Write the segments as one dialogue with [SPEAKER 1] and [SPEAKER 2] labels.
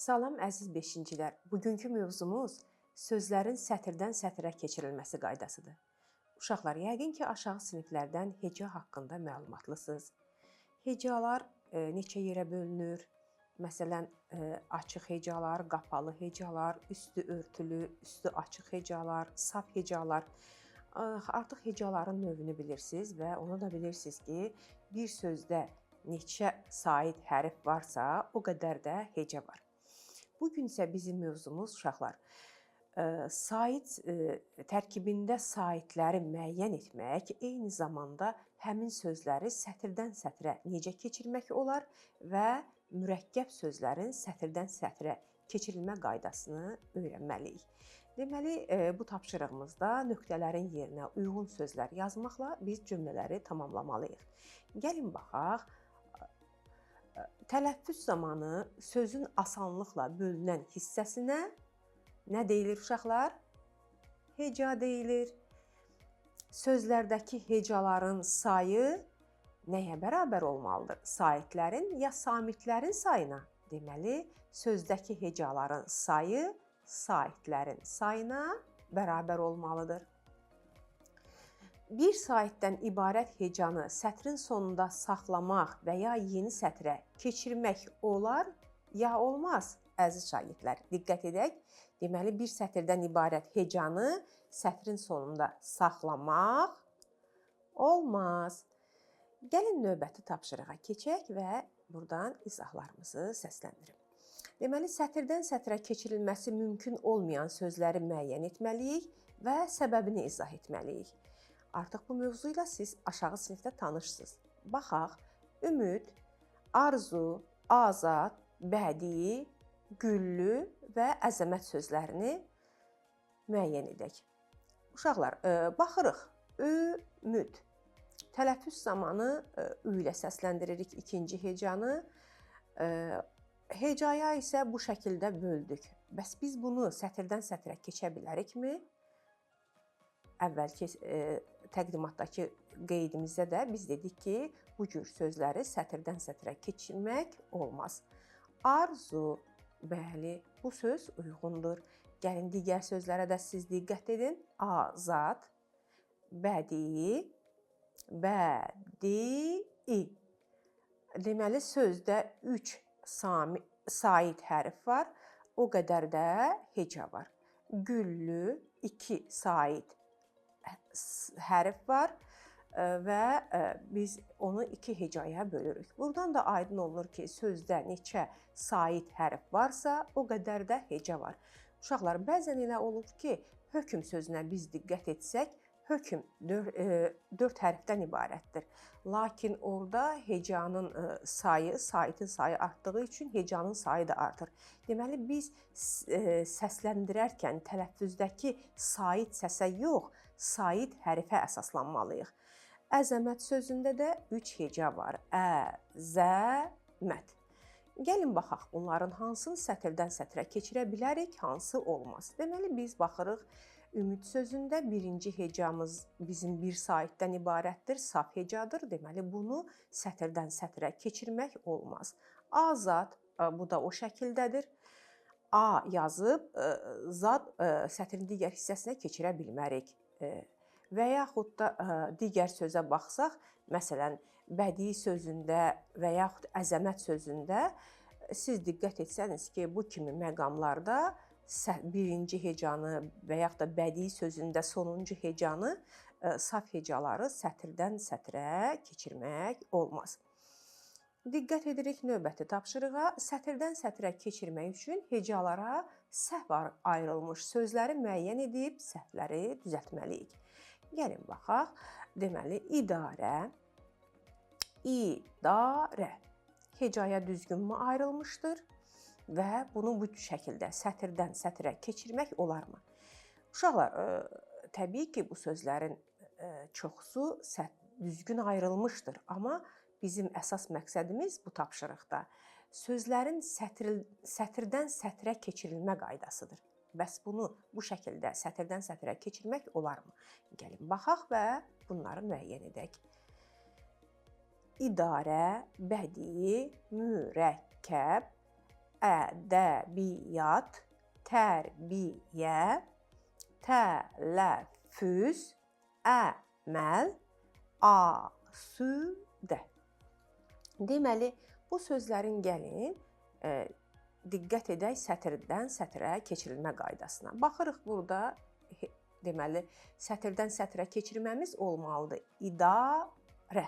[SPEAKER 1] Salam əziz beşincilər. Bugünkü mövzumuz sözlərin sətirdən sətrə keçirilməsi qaydasıdır. Uşaqlar, yəqin ki, aşağı siniflərdən heca haqqında məlumatlısınız. Hecalar neçə yerə bölünür? Məsələn, açıq hecalar, qapalı hecalar, üstü örtülü, üstü açıq hecalar, saf hecalar. Artıq hecaların növünü bilirsiniz və onu da bilirsiniz ki, bir sözdə neçə sait hərf varsa, o qədər də heca var. Bugün isə bizim mövzumuz uşaqlar, sait tərkibində saitləri müəyyən etmək, eyni zamanda həmin sözləri sətirdən sətrə necə keçirmək olar və mürəkkəb sözlərin sətirdən sətrə keçirilmə qaydasını öyrənməliyik. Deməli, bu tapşırığımızda nöqtələrin yerinə uyğun sözlər yazmaqla biz cümlələri tamamlamalıyıq. Gəlin baxaq. Tələffüz zamanı sözün asanlıqla bölünən hissəsinə nə deyilir uşaqlar? Heca deyilir. Sözlərdəki hecaların sayı nəyə bərabər olmalıdır? Saitlərin ya samitlərin sayına? Deməli, sözdəki hecaların sayı saitlərin sayına bərabər olmalıdır. Bir saitdən ibarət hecanı sətrin sonunda saxlamaq və ya yeni sətrə keçirmək olar ya olmaz? Əziz şagirdlər, diqqət edək. Deməli, bir sətirdən ibarət hecanı sətrin sonunda saxlamaq olmaz. Gəlin növbəti tapşırığa keçək və buradan izahlarımızı səsləndirim. Deməli, sətirdən sətrə keçirilməsi mümkün olmayan sözləri müəyyən etməliyik və səbəbini izah etməliyik. Artıq bu mövzu ilə siz aşağı sinifdə tanışsınız. Baxaq, ümid, arzu, azad, bədii, güllü və əzəmət sözlərini müəyyən edək. Uşaqlar, baxırıq, ümid. Tələffüz zamanı ü ilə səsləndiririk ikinci hecanı. Hecaya isə bu şəkildə böldük. Bəs biz bunu sətirdən sətrə keçə bilərikmi? Əvvəlki təqdimatdakı qeydimizdə də biz dedik ki, bu cür sözləri sətirdən sətrə keçirmək olmaz. Arzu, bəli, bu söz uyğundur. Gəlin digər sözlərə də siz diqqət edin. Azad, bədii, bədii. Deməli, sözdə 3 sait hərf var, o qədər də heca var. Güllü, 2 sait hərf var və biz onu 2 hecaya bölürük. Buradan da aydın olur ki, sözdə neçə sait hərf varsa, o qədər də heca var. Uşaqlar, bəzən elə olur ki, hökm sözünə biz diqqət etsək, hökm 4 hərfdən ibarətdir. Lakin orada hecanın sayı, saitin sayı artdığı üçün hecanın sayı da artır. Deməli, biz səsləndirərkən tələffüzdəki sait səsə yox, sait hərfə əsaslanmalıyıq. Əzəmət sözündə də 3 heca var. Əzəmət. Gəlin baxaq, bunların hansını sətirdən sətrə keçirə bilərik, hansı olmaz. Deməli, biz baxırıq, ümid sözündə birinci hecamız bizim bir saitdən ibarətdir, saf hecadır. Deməli, bunu sətirdən sətrə keçirmək olmaz. Azad, bu da o şəkildədir. A yazıb, zad sətrin digər hissəsinə keçirə bilmərik. Və yaxud da digər sözə baxsaq, məsələn, bədii sözündə və yaxud əzəmət sözündə siz diqqət etsəniz ki, bu kimi məqamlarda birinci hecanı və yaxud da bədii sözündə sonuncu hecanı, saf hecaları sətirdən sətrə keçirmək olmaz. Diqqət edirik növbəti tapşırığa. Sətirdən sətrə keçirmək üçün hecalara səhv ayrılmış sözləri müəyyən edib səhvləri düzəltməliyik. Gəlin baxaq. Deməli, idarə, idarə. Hecaya düzgünmü ayrılmışdır və bunu bu şəkildə sətirdən sətrə keçirmək olarmı? Uşaqlar, təbii ki, bu sözlərin çoxusu düzgün ayrılmışdır, amma bizim əsas məqsədimiz bu tapşırıqda sözlərin sətirdən sətrə keçirilmə qaydasıdır. Bəs bunu bu şəkildə sətirdən sətrə keçirmək olarmı? Gəlin baxaq və bunları müəyyən edək. İdarə, bədii, mürəkkəb, ədəbiyyat, tərbiyə, tələffüz, əməl, asudə. Deməli, bu sözlərin gəlin diqqət edək sətirdən sətrə keçirilmə qaydasına. Baxırıq burada, deməli, sətirdən sətrə keçirməmiz olmalıdır. İdarə.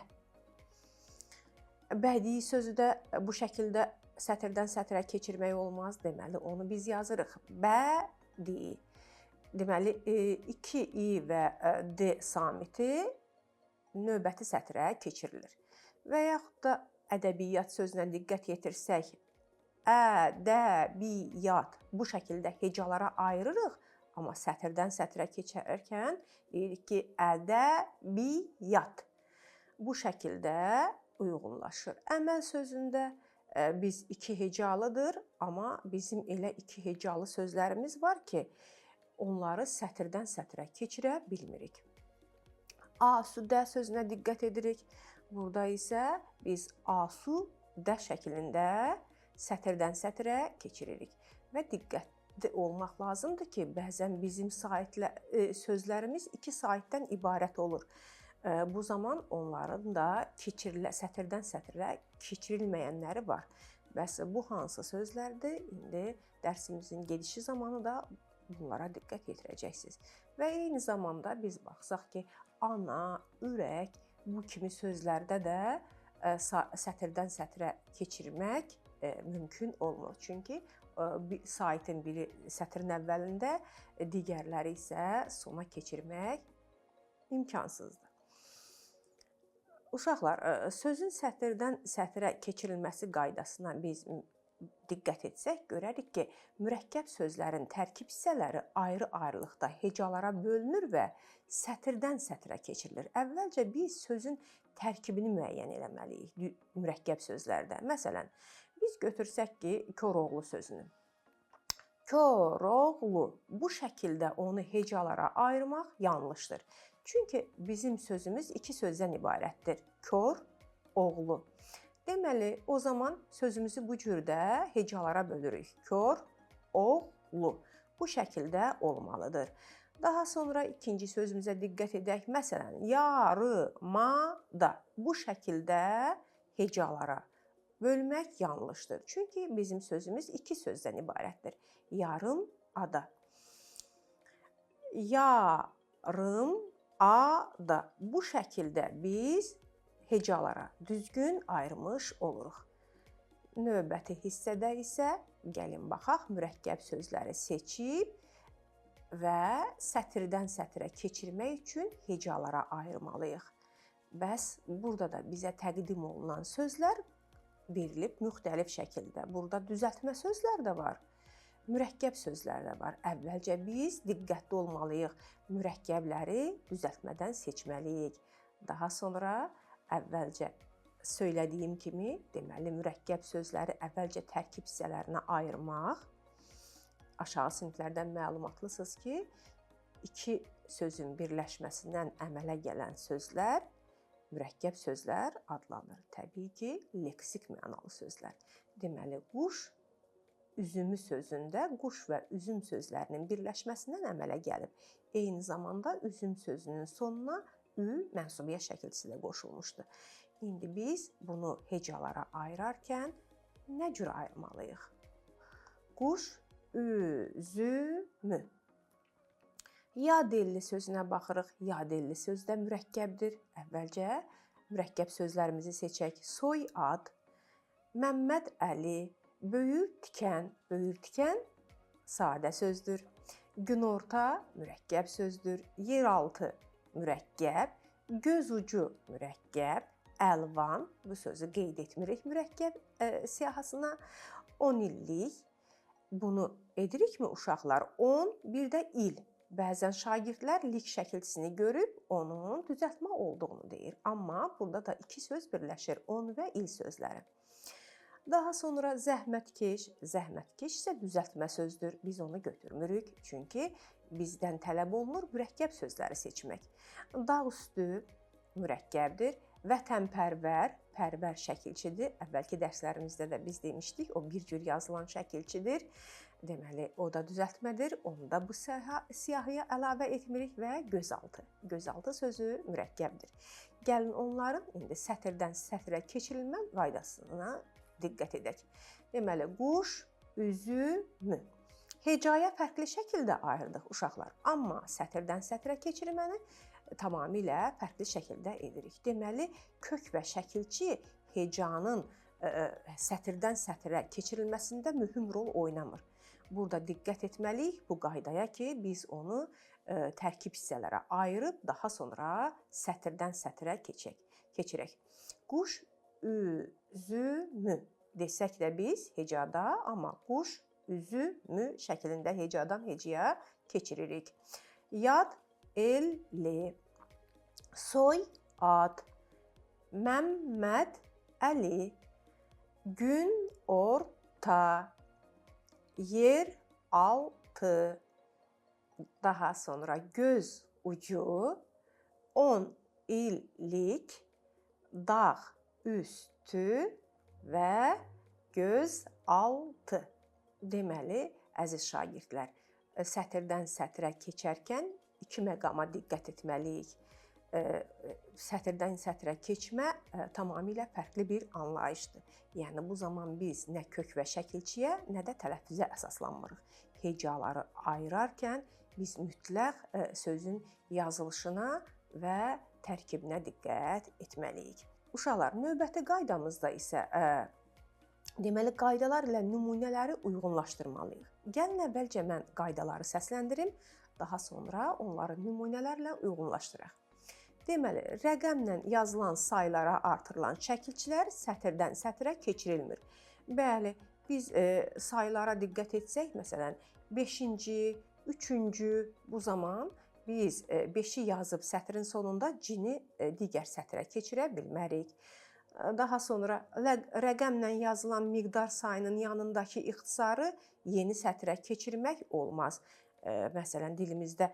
[SPEAKER 1] Bədii sözü də bu şəkildə sətirdən sətrə keçirmək olmaz. Deməli, onu biz yazırıq. Bədii. Deməli, 2 i və d samiti növbəti sətrə keçirilir. Və yaxud da ədəbiyyat sözünə diqqət yetirsək, ədəbiyyat bu şəkildə hecalara ayırırıq, amma sətirdən sətrə keçərkən deyirik ki, ədəbiyyat. Bu şəkildə uyğunlaşır. Əməl sözündə biz 2 hecalıdır, amma bizim elə 2 hecalı sözlərimiz var ki, onları sətirdən sətrə keçirə bilmirik. Asudə sözünə diqqət edirik. Burada isə biz asudə şəklində sətirdən sətrə keçiririk. Və diqqətli olmaq lazımdır ki, bəzən bizim sözlərimiz 2 saitdən ibarət olur. Bu zaman onların da sətirdən sətrə keçirilməyənləri var. Bəs bu hansı sözlərdir? İndi dərsimizin gedişi zamanı da bunlara diqqət yetirəcəksiniz. Və eyni zamanda biz baxsaq ki, ana, ürək, bu kimi sözlərdə də sətirdən sətrə keçirmək mümkün olmur. Çünki saitin biri sətrin əvvəlində, digərləri isə sona keçirmək imkansızdır. Uşaqlar, sözün sətirdən sətrə keçirilməsi qaydasına biz diqqət etsək, görərik ki, mürəkkəb sözlərin tərkib hissələri ayrı-ayrılıqda hecalara bölünür və sətirdən sətrə keçirilir. Əvvəlcə biz sözün tərkibini müəyyən etməliyik mürəkkəb sözlərdə. Məsələn, biz götürsək ki, Koroğlu sözünü. Koroğlu. Bu şəkildə onu hecalara ayırmaq yanlışdır. Çünki bizim sözümüz 2 sözdən ibarətdir. Kor, oğlu. Deməli, o zaman sözümüzü bu cürdə hecalara bölürük. Kor, oğlu. Bu şəkildə olmalıdır. Daha sonra ikinci sözümüzə diqqət edək. Məsələn, yarımada. Bu şəkildə hecalara bölmək yanlışdır. Çünki bizim sözümüz 2 sözdən ibarətdir. Yarımada. Yarımada. Bu şəkildə biz hecalara düzgün ayırmış oluruq. Növbəti hissədə isə gəlin baxaq, mürəkkəb sözləri seçib və sətirdən sətrə keçirmək üçün hecalara ayırmalıyıq. Bəs burada da bizə təqdim olunan sözlər verilib müxtəlif şəkildə. Burada düzəltmə sözlər də var, mürəkkəb sözlər də var. Əvvəlcə biz diqqətli olmalıyıq, mürəkkəbləri düzəltmədən seçməliyik. Daha sonra əvvəlcə söylədiyim kimi, deməli, mürəkkəb sözləri əvvəlcə tərkib hissələrinə ayırmaq. Aşağı siniflərdən məlumatlısınız ki, 2 sözün birləşməsindən əmələ gələn sözlər mürəkkəb sözlər adlanır. Təbii ki, leksik mənalı sözlər. Deməli, quş, üzümü sözündə quş və üzüm sözlərinin birləşməsindən əmələ gəlib. Eyni zamanda üzüm sözünün sonuna ü mənsubiyyət şəkilçisi də qoşulmuşdur. İndi biz bunu hecalara ayırarkən nə cür ayırmalıyıq? Quş, üzümü. Yad elli sözünə baxırıq. Yad elli söz də mürəkkəbdir. Əvvəlcə mürəkkəb sözlərimizi seçək. Soyad, Məmməd Əli, böyür tikən. Böyür tikən sadə sözdür. Günorta mürəkkəb sözdür. Yeraltı mürəkkəb. Göz ucu mürəkkəb. Əlvan, bu sözü qeyd etmirik mürəkkəb siyahısına. 10 illik. Bunu edirikmi uşaqlar? 10, bir də il. Bəzən şagirdlər lik şəkilçisini görüb onun düzəltmə olduğunu deyir. Amma burada da 2 söz birləşir. 10 və il sözləri. Daha sonra zəhmətkeş. Zəhmətkeş isə düzəltmə sözdür. Biz onu götürmürük. Çünki bizdən tələb olunur mürəkkəb sözləri seçmək. Dağ üstü mürəkkəbdir. Vətənpərvər həyatpərvər şəkilçidir. Əvvəlki dərslərimizdə də biz demişdik, o bir cür yazılan şəkilçidir. Deməli, o da düzəltmədir. Onu da bu siyahıya əlavə etmirik və gözaltı. Gözaltı sözü mürəkkəbdir. Gəlin onların indi sətirdən sətrə keçirilmə qaydasına diqqət edək. Deməli, quş üzümü. Hecaya fərqli şəkildə ayırdıq uşaqlar. Amma sətirdən sətrə keçirməni tamamilə fərqli şəkildə edirik. Deməli, kök və şəkilçi hecanın sətirdən sətrə keçirilməsində mühüm rol oynamır. Burada diqqət etməliyik bu qaydaya ki, biz onu tərkib hissələrə ayırıb daha sonra sətirdən sətrə keçirək. Quş üzümü desək də biz hecada, amma quş üzümü şəklində hecadan hecaya keçiririk. Yad elli, soy ad, Məmməd Əli, gün orta, yer altı, daha sonra göz ucu, 10 illik, dağ üstü və göz altı. Deməli, əziz şagirdlər, sətirdən sətrə keçərkən iki məqama diqqət etməliyik. Sətirdən sətrə keçmə tamamilə fərqli bir anlayışdır. Yəni, bu zaman biz nə kök və şəkilçiyə, nə də tələffüzə əsaslanmırıq. Hecaları ayırarkən biz mütləq sözün yazılışına və tərkibinə diqqət etməliyik. Uşaqlar, növbəti qaydamızda isə deməli, qaydalar ilə nümunələri uyğunlaşdırmalıyıq. Gəlin əvvəlcə mən qaydaları səsləndirim, daha sonra onları nümunələrlə uyğunlaşdıraq. Deməli, rəqəmlə yazılan saylara artırılan şəkilçilər sətirdən sətrə keçirilmir. Bəli, biz saylara diqqət etsək, məsələn, 5-ci, 3-cü bu zaman biz 5-i yazıb sətrin sonunda C-ni digər sətrə keçirə bilmərik. Daha sonra rəqəmlə yazılan miqdar sayının yanındakı ixtisarı yeni sətrə keçirmək olmaz. Məsələn, dilimizdə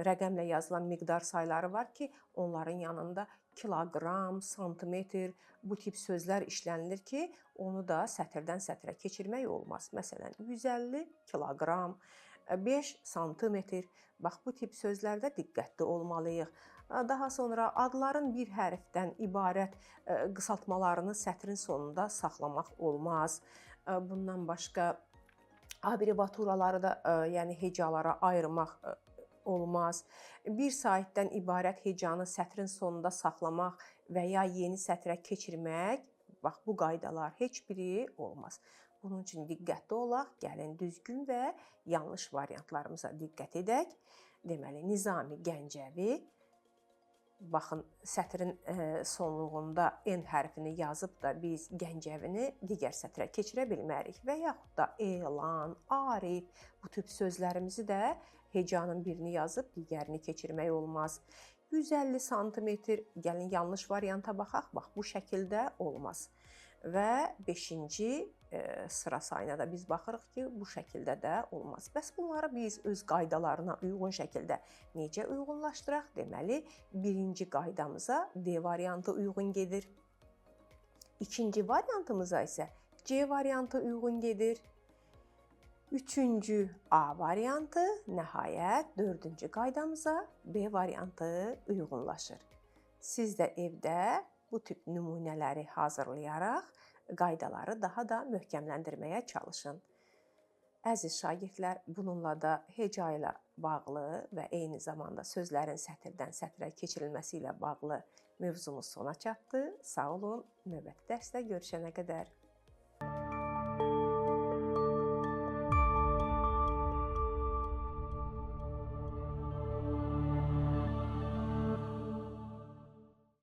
[SPEAKER 1] rəqəmlə yazılan miqdar sayları var ki, onların yanında kiloqram, santimetr, bu tip sözlər işlənilir ki, onu da sətirdən sətrə keçirmək olmaz. Məsələn, 150 kiloqram, 5 santimetr. Bax, bu tip sözlərdə diqqətli olmalıyıq. Daha sonra adların bir hərfdən ibarət qısaltmalarını sətrin sonunda saxlamaq olmaz. Bundan başqa abreviaturaları da, yəni hecalara ayırmaq olmaz. Bir saitdən ibarət hecanı sətrin sonunda saxlamaq və ya yeni sətrə keçirmək, bax, bu qaydalar heç biri olmaz. Bunun üçün diqqətli olaq, gəlin düzgün və yanlış variantlarımıza diqqət edək. Deməli, Nizami Gəncəvi, baxın, sətrin sonluğunda N hərfini yazıb da biz Gəncəvini digər sətrə keçirə bilmərik. Və yaxud da elan, arif, bu tip sözlərimizi də hecanın birini yazıb digərini keçirmək olmaz. 150 santimetr, gəlin yanlış varianta baxaq, bax, bu şəkildə olmaz. Və 5-ci sıra sayına da biz baxırıq ki, bu şəkildə də olmaz. Bəs bunları biz öz qaydalarına uyğun şəkildə necə uyğunlaşdıraq? Deməli, birinci qaydamıza D variantı uyğun gedir. İkinci variantımıza isə C variantı uyğun gedir. Üçüncü A variantı, nəhayət dördüncü qaydamıza B variantı uyğunlaşır. Siz də evdə bu tip nümunələri hazırlayaraq qaydaları daha da möhkəmləndirməyə çalışın. Əziz şagirdlər, bununla da heca ilə bağlı və eyni zamanda sözlərin sətirdən sətrə keçirilməsi ilə bağlı mövzumuz sona çatdı. Sağ olun, növbəti dərsdə görüşənə qədər.